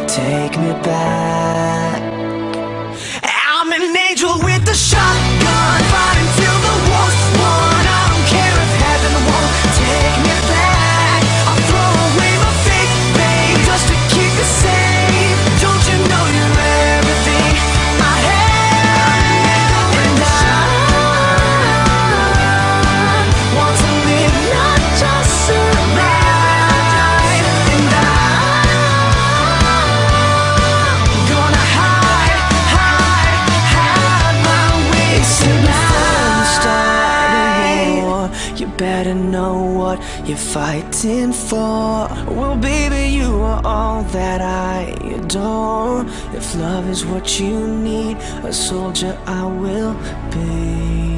take me back. I'm an angel with a shotgun, fighting till the war's won. I don't care if heaven won't take me back. I'll throw away my faith, babe, just to keep you safe. Don't you know you're everything I have? And I want to live, not just survive. And I'm gonna hide my way tonight. You better know what you're fighting for. Well, baby, you are all that I adore. If love is what you need, a soldier I will be.